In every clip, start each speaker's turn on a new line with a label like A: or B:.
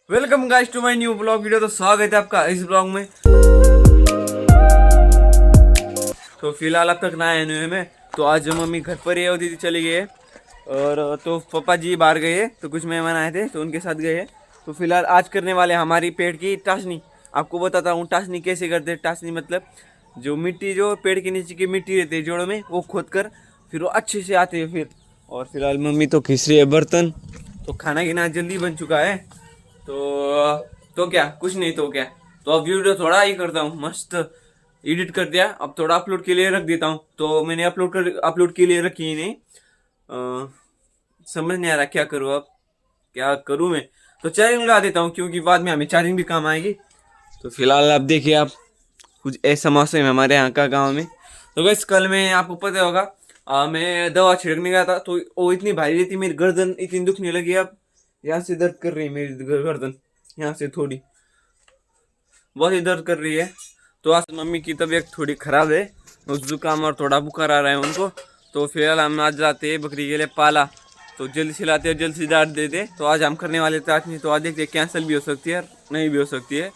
A: Welcome guys to my new blog video. तो स्वागत है आपका इस ब्लॉग में। तो फिलहाल अब तक ना आए न्यू में। तो आज मम्मी घर पर ही है और दीदी चली गई है, और तो पापा जी बाहर गए हैं, तो कुछ मेहमान आए थे तो उनके साथ गए हैं। तो फिलहाल आज करने वाले हमारी पेड़ की टासनी। आपको बताता हूँ टासनी कैसे करते हैं। टासनी मतलब जो मिट्टी, जो पेड़ के नीचे की मिट्टी रहती है जोड़ों में, वो खोद कर फिर वो अच्छे से आते हैं फिर। और फिलहाल मम्मी तो खींच रही है बर्तन। तो खाना गिना जल्दी बन चुका है। तो क्या, कुछ नहीं तो क्या। तो अब वीडियो थोड़ा ही करता हूँ, मस्त एडिट कर दिया। अब थोड़ा अपलोड के लिए रख देता हूँ। तो मैंने अपलोड के लिए रखी ही नहीं। समझ नहीं आ रहा क्या करूँ, अब क्या करूँ मैं। तो चार्जिंग लगा देता हूँ क्योंकि बाद में हमें चार्जिंग भी काम आएगी। तो फिलहाल आप देखिए, आप कुछ ऐसा मौसम है हमारे यहाँ का गाँव में। तो बस कल में आपको पता होगा मैं दवा छिड़कने गया था, तो वो इतनी भारी रहती, मेरी गर्दन इतनी दुखने लगी। अब यहाँ से दर्द कर रही है मेरी गर्दन, यहाँ से थोड़ी बहुत ही दर्द कर रही है। तो आज मम्मी की तबीयत थोड़ी ख़राब है, जुकाम और थोड़ा बुखार आ रहा है उनको। तो फिलहाल हम आज जाते हैं बकरी के लिए पाला। तो जल्दी से लाते हैं, जल्दी से डाट देते। तो आज हम करने वाले चाटनी। तो आज देखते हैं, कैंसिल भी हो सकती है, नहीं भी हो सकती है।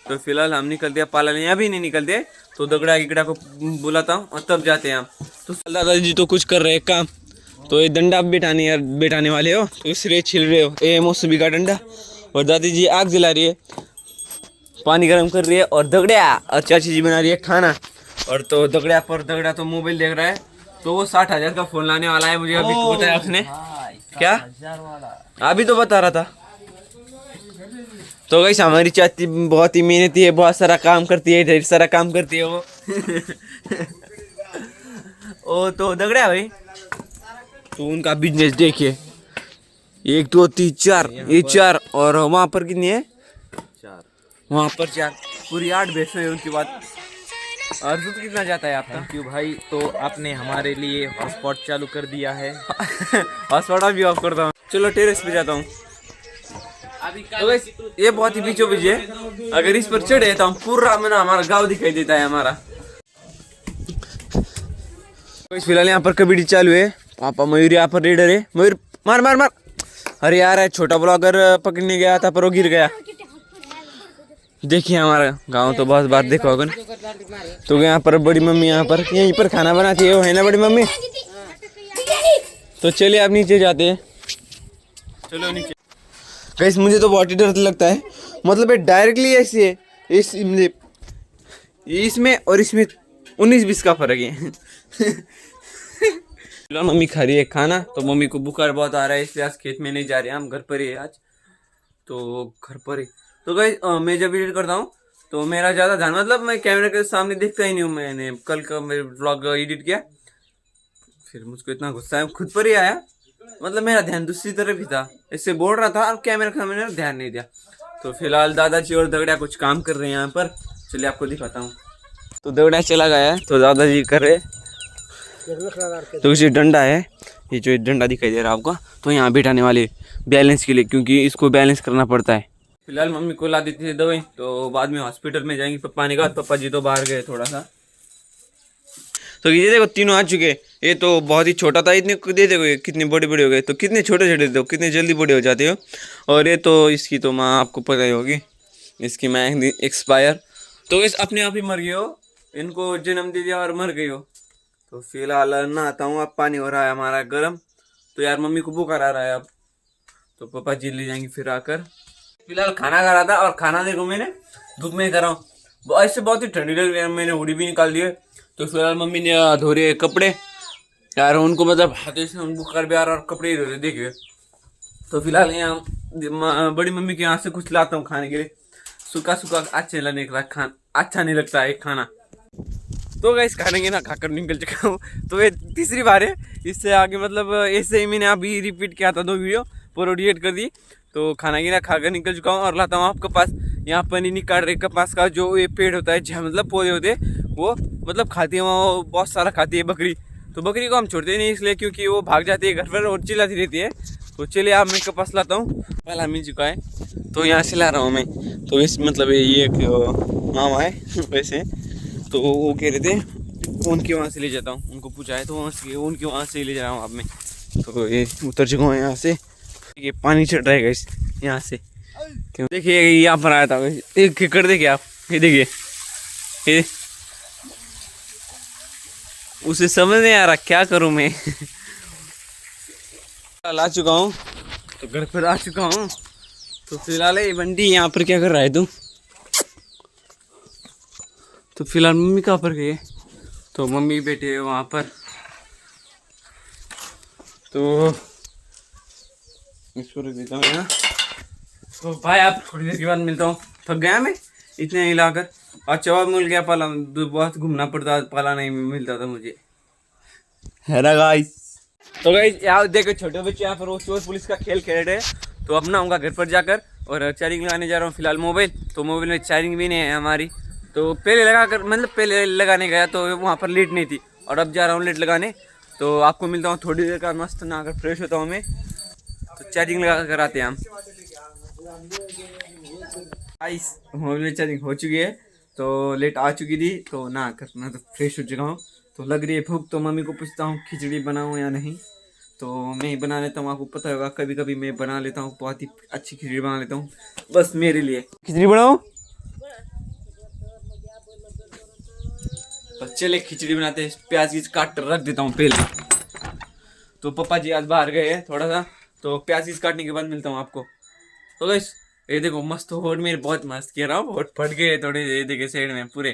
A: तो फिलहाल हम निकलते हैं पाला लेने, अभी नहीं निकलते। तो दगड़ा गिगड़ा को बुलाता हूँ और तब जाते हैं हम। तो दादाजी तो कुछ कर रहे हैं काम। तो ये डंडा बैठाने वाले हो, तो इसलिए छिल रहे हो, ये मौसमी का डंडा। और दादी जी आग जला रही है, पानी गर्म कर रही है। और दगड़िया और चाची जी बना रही है खाना। और तो दगड़ा तो मोबाइल देख रहा है। तो वो 60,000 का फोन लाने वाला है, मुझे अभी बताया उसने। क्या अभी तो बता रहा था। तो गाइस हमारी चाची बहुत ही मेहनती है, बहुत सारा काम करती है, ढेर सारा काम करती है वो। ओ तो दगड़ा भाई, तो उनका बिजनेस देखिए, 1 2 3 4, ये 4। और वहाँ पर कितनी है? 4। वहाँ पर 4, पूरी 8 भैंसें है उनकी बात। और दूध कितना जाता है आपका?
B: थैंक यू भाई। तो आपने हमारे लिए हॉटस्पॉट चालू कर दिया है।
A: हॉटस्पॉट भी ऑफ करता हूँ। चलो टेरेस पे जाता हूँ। तो गाइस ये बहुत ही बीचों बीच है, अगर इस पर चढ़े तो हम पूरा हमारा गाँव दिखाई देता है हमारा। तो फिलहाल यहाँ पर कबड्डी चालू है। पापा मयूर यहाँ पर रेडर है। मयूर मार मार मार। अरे यार है छोटा ब्लॉगर पकड़ने गया था पर वो गिर गया। देखिए हमारा गांव तो बहुत बार देखा होगा ना। तो यहाँ पर बड़ी मम्मी यहाँ पर यहीं पर खाना बनाती है, वो है ना बड़ी मम्मी। तो चलिए आप नीचे जाते हैं। चलो नीचे। गाइस मुझे तो बहुत ही डर लगता है, मतलब ये डायरेक्टली ऐसी है, इसमें और इसमें 19-20 का फर्क है। मम्मी खा रही है खाना। तो मम्मी को बुखार बहुत आ रहा है, इसलिए आज खेत में नहीं जा रहे हैं, हम घर पर ही है आज। तो घर पर ही। तो गाइस मैं जब एडिट करता हूँ तो मेरा ज़्यादा ध्यान, मतलब मैं कैमरे के सामने दिखता ही नहीं हूँ। मैंने कल का मेरे व्लॉग एडिट किया, फिर मुझको इतना गुस्सा है खुद पर ही आया, मतलब मेरा ध्यान दूसरी तरफ ही था, इससे बोल रहा था और कैमरे का मैंने ध्यान नहीं दिया। तो फिलहाल दादाजी और दगड़ा कुछ काम कर रहे हैं यहाँ पर, चलिए आपको दिखाता हूँ। तो दगड़ा चला गया है, तो दादाजी कर रहे। तो इसे डंडा है, ये जो डंडा दिखाई दे रहा है आपको, तो यहाँ बैठाने वाले बैलेंस के लिए, क्योंकि इसको बैलेंस करना पड़ता है। फिलहाल मम्मी को ला देती थी दवाई, तो बाद में हॉस्पिटल में जाएंगी पप्पा ने कहा। पप्पा जी तो बाहर गए थोड़ा सा। तो ये देखो तीनों आ चुके। ये तो बहुत ही छोटा था, इतने दे देखो ये कितने बड़े बड़े हो गए। तो कितने छोटे छोटे थे, कितने जल्दी बड़े हो जाते हो। और ये तो इसकी तो माँ आपको पता ही होगी, इसकी माँ एक्सपायर। तो इस अपने आप ही मर गई हो, इनको जन्म दे दिया और मर गई हो। तो फिलहाल नहाता हूँ, अब पानी हो रहा है हमारा गर्म। तो यार मम्मी को बुखार आ रहा है अब, तो पापा जी ले जाएंगे फिर आकर। फिलहाल खाना खा रहा था, और खाना देखो मैंने धूप में कर रहा हूँ, ऐसे बहुत ही ठंडी लग रही है, मैंने हुडी भी निकाल दी है। तो फिलहाल मम्मी ने धो रहे कपड़े यार, उनको मतलब हाथों से बुखार भी आ रहा और कपड़े ही धो रहे देखिए। तो फिलहाल यहाँ बड़ी मम्मी के यहाँ से कुछ लाता हूँ खाने के लिए, सूखा सूखा अच्छा नहीं लगता है खाना। तो गाइस खाने के ना खाकर निकल चुका हूँ। तो ये तीसरी बार है, इससे आगे मतलब ऐसे ही मैंने अभी रिपीट किया था 2 वीडियो, पूरा एडिट कर दी। तो खाना गिना खाकर निकल चुका हूँ, और लाता हूँ आपके पास। यहाँ पनीर निकाल रहे कपास का, जो ये पेड़ होता है, जहाँ मतलब पौधे होते हैं, वो मतलब खाती है, वो बहुत सारा खाती है बकरी। तो बकरी को हम छोड़ते नहीं इसलिए, क्योंकि वो भाग जाती है घर पर और चिल्लाती रहती है। तो चलिए आप मैं कपास लाता हूँ, पहला मिल चुका है तो यहाँ से ला रहा हूँ मैं। तो इस मतलब ये एक मामा है वैसे, तो वो कह रहे थे उनके वहाँ से ले जाता हूँ, उनको पूछा है तो उनके वहाँ से ले जा रहा हूँ अब मैं। तो ये उतर चुका हूँ यहाँ से, ये पानी चढ़ रहा है गाइस यहाँ से, क्यों? देखिए यहाँ पर आया था, एक कर देखिए आप, ये देखिए, ये उसे समझ नहीं आ रहा क्या करूं मैं। आ चुका हूँ, तो घर पर आ चुका हूँ। तो फिलहाल ये बंटी यहाँ पर क्या कर रहा है तू? तो फिलहाल मम्मी कहाँ पर गई है? तो मम्मी बैठे है वहाँ पर। तो इसको रख देता हूँ यहाँ। तो भाई आप थोड़ी देर के बाद मिलता हूँ। थक गया मैं इतने हिलाकर। अच्छा और मिल गया पाला, बहुत घूमना पड़ता, पाला नहीं मिलता था मुझे, है ना गाइस। तो गाइस यहाँ देखो छोटे बच्चे यहाँ पर वो चोर पुलिस का खेल खेल रहे हैं। तो अब ना उनका घर पर जाकर और चार्जिंग लगाने जा रहा हूँ फिलहाल मोबाइल। तो मोबाइल में चार्जिंग भी नहीं है हमारी। तो पहले लगा कर मतलब पहले लगाने गया तो वहाँ पर लाइट नहीं थी, और अब जा रहा हूँ लाइट लगाने। तो आपको मिलता हूँ थोड़ी देर का, मस्त ना अगर फ्रेश होता हूँ मैं। तो चार्जिंग लगा कर आते हैं हम। गाइस मोबाइल में चार्जिंग हो चुकी है, तो लेट आ चुकी थी, तो ना कर मैं तो फ्रेश हो चुका हूँ। तो लग रही है भूख, तो मम्मी को पूछता हूँ खिचड़ी बनाऊँ या नहीं। तो मैं ही बना लेता हूँ, आपको पता होगा कभी कभी मैं बना लेता हूँ, बहुत ही अच्छी खिचड़ी बना लेता हूँ बस मेरे लिए। खिचड़ी बनाऊँ? तो चले खिचड़ी बनाते हैं। प्याज की काट कर रख देता हूँ पहले। तो पापा जी आज बाहर गए हैं थोड़ा सा, तो प्याज की काटने के बाद मिलता हूँ आपको। तो गाइस ये देखो मस्त होट मेरे, बहुत मस्त कह रहा हूँ, होट फट गए थोड़े, ये देखे साइड में पूरे।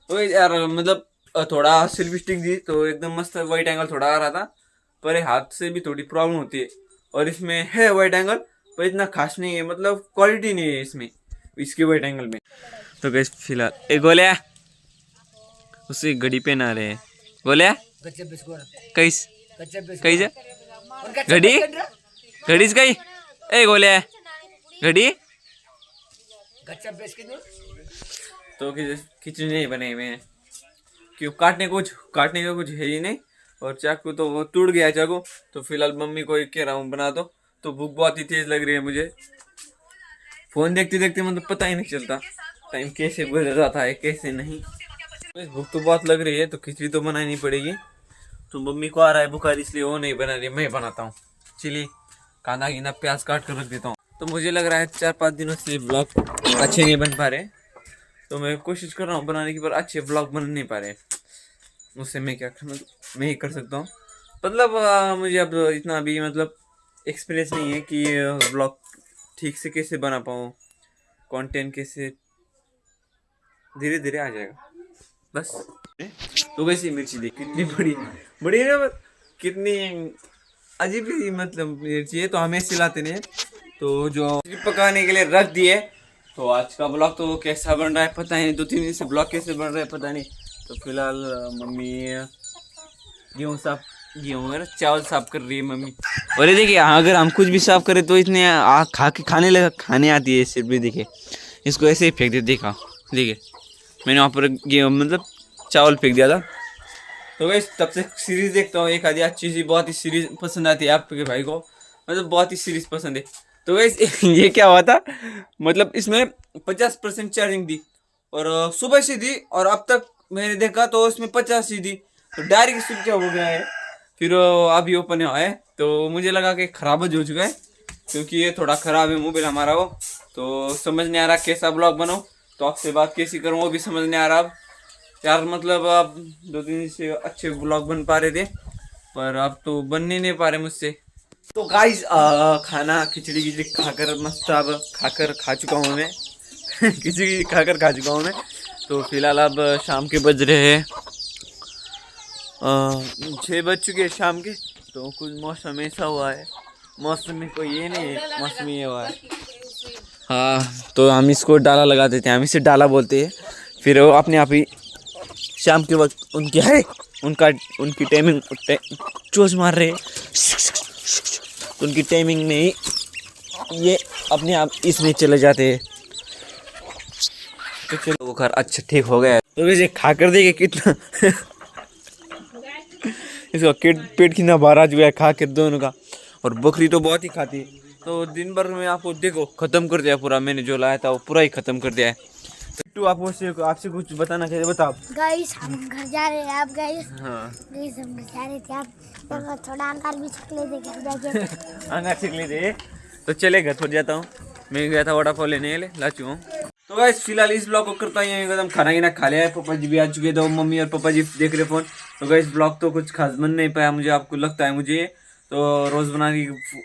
A: तो यार मतलब थोड़ा सेल्फी स्टिक दी तो एकदम मस्त वाइट एंगल थोड़ा आ रहा था, पर हाथ से भी थोड़ी प्रॉब्लम होती है। और इसमें है वाइट एंगल, पर इतना खास नहीं है, मतलब क्वालिटी नहीं है इसमें, इसके वाइट एंगल में। तो गाइस फिलहाल एक गोलिया उसे घड़ी पहना रहे हैं। गोलिया कैस कैसे घड़ी घड़ीच गई ए गोलिया घड़ी। तो खिचड़ी नहीं बने हुए हैं, क्यों काटने का कुछ है ही नहीं। और चाकू तो वो टूट गया चाकू। तो फिलहाल मम्मी को कह रहा हूँ बना दो। तो भूख बहुत ही तेज लग रही है मुझे। फोन देखते देखते मतलब पता ही नहीं चलता टाइम कैसे गुजर जाता है कैसे नहीं। भूख तो बहुत लग रही है, तो खिचड़ी तो बनानी पड़ेगी। तो मम्मी को आ रहा है बुखार, इसलिए वो नहीं बना रही, मैं बनाता हूँ। चलिए कांदा गिना प्याज काट कर रख देता हूँ। तो मुझे लग रहा है 4-5 दिनों से ब्लॉग अच्छे नहीं बन पा रहे, तो मैं कोशिश कर रहा हूँ बनाने की, पर अच्छे ब्लॉग बन नहीं पा रहे। उससे मैं क्या मैं ही कर सकता हूँ, मतलब मुझे अब इतना भी मतलब एक्सपीरियंस नहीं है कि ब्लॉग ठीक से कैसे बना पाऊँ, कंटेंट कैसे, धीरे धीरे आ जाएगा बस। तो वैसे मिर्ची देख कितनी बड़ी बड़ी है ना, कितनी अजीब ही मतलब मिर्ची है। तो हमें सिलाते नहीं, तो जो पकाने के लिए रख दिए। तो आज का ब्लॉग तो कैसा बन रहा है पता नहीं, 2-3 दिन से ब्लॉग कैसे बन रहा है पता नहीं। तो फिलहाल मम्मी गेहूँ है ना, चावल साफ कर रही है मम्मी। और ये देखिए अगर हम कुछ भी साफ करें तो इतने खाने आती है सिर्फ भी। देखिए इसको ऐसे ही फेंक दे, देखा देखिए मैंने वहाँ पर गेहूँ मतलब चावल फेंक दिया था। तो वैसे तब से सीरीज देखता हूँ, एक आधी अच्छी सी बहुत ही सीरीज पसंद आती है आपके भाई को, मतलब बहुत ही सीरीज पसंद है। तो वैसे ये क्या हुआ था, मतलब इसमें 50% चार्जिंग दी, और सुबह से दी, और अब तक मैंने देखा तो इसमें 50 ही दी। तो डायरेक्ट स्विच हो गया है, फिर अभी ओपन हुआ है। तो मुझे लगा कि खराब हो चुका है, क्योंकि ये थोड़ा ख़राब है मोबाइल हमारा वो। तो समझ नहीं आ रहा कैसा ब्लॉग बनाऊँ, तो आपसे बात कैसी करूँ वो भी समझ नहीं आ रहा अब यार। मतलब अब 2-3 दिन से अच्छे ब्लॉग बन पा रहे थे, पर अब तो बन ही नहीं पा रहे मुझसे। तो गाइस खाना खिचड़ी खाकर मस्त अब खा चुका हूँ मैं। खिचड़ी खाकर खा चुका हूँ मैं। तो फिलहाल अब शाम के बज रहे हैं 6 बज चुके हैं शाम के। तो कुछ मौसम ऐसा हुआ है, मौसम में कोई ये नहीं है, मौसम ये हुआ है। हाँ तो हम इसको डाला लगा देते हैं, हम इसे डाला बोलते हैं। फिर वो अपने आप ही शाम के वक्त उनकी टाइमिंग चोच मार रहे, तो उनकी टाइमिंग में ही ये अपने आप इसमें चले जाते हैं। तो चलो वो घर अच्छा ठीक हो गया है। तो वैसे खा कर देखे कितना इसका पेट कितना भरा आ चुका है खा कर दोनों का। और बकरी तो बहुत ही खाती है, तो दिन भर में आपको देखो खत्म कर दिया पूरा, मैंने जो लाया था वो पूरा ही खत्म कर दिया है। तो आपसे कुछ बताना चाहिए, बताओ।
C: गाइस हम घर जा रहे हैं, आप गाइस।
A: हाँ
C: गाइस हम घर जा रहे थे, आप तो थोड़ा अंकार भी छक ले दे घर जाके।
A: अंगार सीख लीजिए। तो चले घर पर जाता हूँ। मैं गया था वड़ा पाव लेने के लिए, ला चुका हूँ। तो गाइस फिलहाल इस ब्लॉग को करता हूँ यहीं खत्म। खाना गिना खा लिया है, पापा जी भी आ चुके, तो मम्मी और पापा जी देख रहे फोन। तो गाइस ब्लॉग तो कुछ खास बन नहीं पाया मुझे, आपको लगता है मुझे, तो रोज़ बनाने की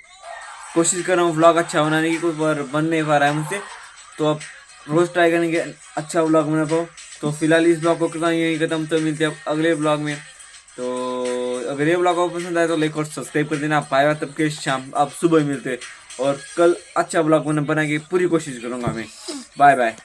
A: कोशिश कर रहा हूँ व्लॉग अच्छा बनाने की, कुछ बार बन नहीं पा रहा है मुझसे। तो अब रोज़ ट्राई करेंगे अच्छा व्लॉग बना पाऊँ। तो फिलहाल इस ब्लॉग को करता हूँ यहीं खत्म, तो मिलते हैं अगले ब्लॉग में। तो अगर ये ब्लॉग आपको पसंद आए तो लाइक और सब्सक्राइब कर देना। आप पाएगा तब के शाम आप सुबह मिलते हैं, और कल अच्छा ब्लॉग बना के पूरी कोशिश करूँगा मैं। Bye bye.